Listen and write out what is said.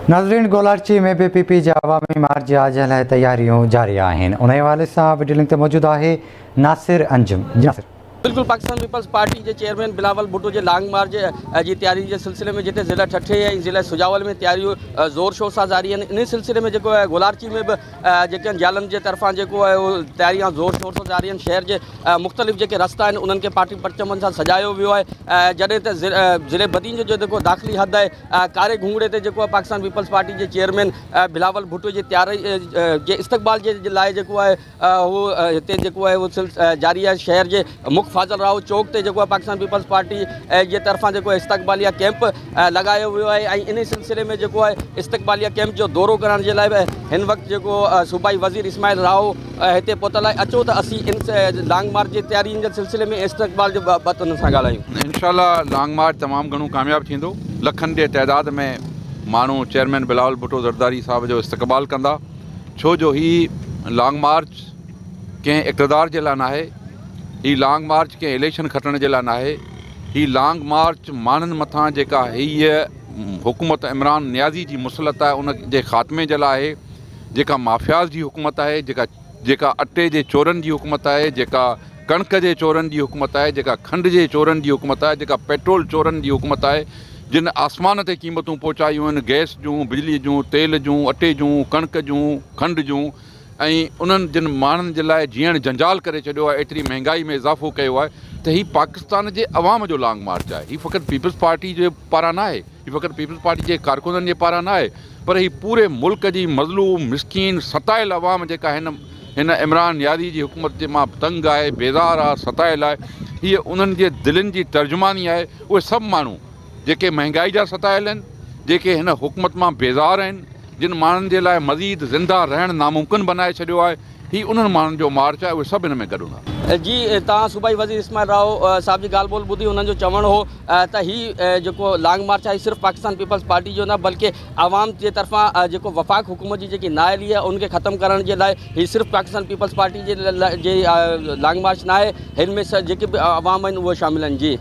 नाज़रीन, गोलाची में भी पीपी जे अवामी मार्च आज लाइ तैयारियों जारी आहिनि। उन हवाले सां वीडियो लिंक ते मौजूदु आहे नासिर अंजुम। नासिर, बिल्कुल पाकिस्तान पीपल्स पार्टी के चेयरमैन बिलावल भुट्टो के लॉन्ग मार्च की तैयारी के सिलसिले में जिते ज़िला ठठे ऐं ज़िला सुजावल में तैयारियों ज़ोर शोर सां जारी आहिनि। इन सिलसिले में जो है गोलाची में भी जेके जालनि के तरफा जो है वो तैयारियां ज़ोर शोर सां जारी आहिनि। शहर के मुख़्तलिफ़ जो रास्ता आहिनि उन्हनि खे पार्टी परचमनि सां सजायो वियो आहे। जॾहिं त ज़िले बदीन जो जेको दाख़िली हद आहे कारे घूंगड़े ते जेको आहे पाकिस्तान पीपल्स पार्टी के चेयरमैन बिलावल भुट्टो जी तैयारी जे इस्तक़बाल जे लाइ जेको आहे उहो हिते जेको आहे उहो जारी आहे। शहर के मुख्य फाज़ल राव चौक ते जेको आहे पाकिस्तान पीपल्स पार्टी जे तरफा जेको इस्तक़बालिया कैंप लगायो वियो आहे। ऐं इन सिलसिले में जेको आहे इस्तक़बालिया कैंप जो दौरो करण जे लाइ हिन वक़्तु जेको सूबाई वज़ीर इस्माइल राव हिते पहुतल आहे। अचो त असीं इन लॉन्ग मार्च जी तैयारियुनि जे सिलसिले में इस्तक़बाल जे बाबति उन्हनि सां ॻाल्हायूं। इंशाल्लाह लॉन्ग मार्च तमामु घणो कामयाबु थींदो। लखनि जे तइदाद में माण्हू चेयरमैन बिलावल भुट्टो ज़रदारी साहब जो इस्तक़बाल कंदा। छो जो ही लॉन्ग मार्च कंहिं इक़्तिदार जे लाइ न आहे, ही लॉन्ग मार्च कंहिं इलेक्शन खटण जे लाइ न आहे। ही लॉन्ग मार्च माण्हुनि मथां जेका हीअ हुकूमत इमरान नियाज़ी जी मुसलत आहे उन जे ख़ात्मे जे लाइ आहे। जेका माफ़ियाज़ जी हुकूमत आहे, जेका अटे जे चोरनि जी हुकूमत आहे, जेका कणिक जे चोरनि जी हुकूमत आहे, जेका खंड जे चोरनि जी हुकूमत आहे, जेका पेट्रोल चोरनि जी हुकूमत आहे, जिन आसमान ते क़ीमतूं पहुचायूं आहिनि गैस जूं, बिजली जूं, तेल जूं, अटे जूं, कणिक जूं, खंड जूं। ऐं उन्हनि जिन माण्हुनि जे लाइ जीअण जंजाल करे छॾियो आहे, एतिरी महांगाई में इज़ाफ़ो कयो आहे, त हीउ पाकिस्तान जे अवाम जो लॉन्ग मार्च आहे। हीउ फ़क़ति पीपल्स पार्टी जे पारां न आहे, हीउ फ़क़ति पीपल्स पार्टी जे कारकुननि जे पारां न आहे, पर हीउ पूरे मुल्क जी मज़लूम मिसकीन सतायल अवाम जेका हिन इमरान नियाज़ी जी हुकूमत जे मां तंग आहे, बेज़ार आहे, सतायल आहे, हीअ उन्हनि जे दिलनि जी तर्जुमानी आहे। उहे सभु माण्हू जेके महांगाई जा सतायल आहिनि, जेके हिन हुकूमत मां बेज़ार आहिनि, जिन माण्हुनि जे लाइ मज़ीद ज़िंदा रहणु नामुमकिन बनाए छॾियो आहे, ही उन्हनि माण्हुनि जो मार्च आहे। उहे सभु हिन में गॾु हूंदा। जी, तव्हां सूबाई वज़ीर इस्माइल राव साहब जी ॻाल्हि ॿोल ॿुधी। उन्हनि जो चवणु हो त हीउ जेको लॉन्ग मार्च आहे सिर्फ़ु पाकिस्तान पीपल्स पार्टी जो न बल्कि आवाम जे तरफ़ां जेको वफ़ाक़ हुकूमत जी जेकी नाअहली आहे उनखे ख़तमु करण जे लाइ हीउ सिर्फ़ु पाकिस्तान पीपल्स पार्टी जे लॉन्ग मार्च न आहे। हिन में जेके बि आवाम आहिनि उहे शामिल आहिनि। जी।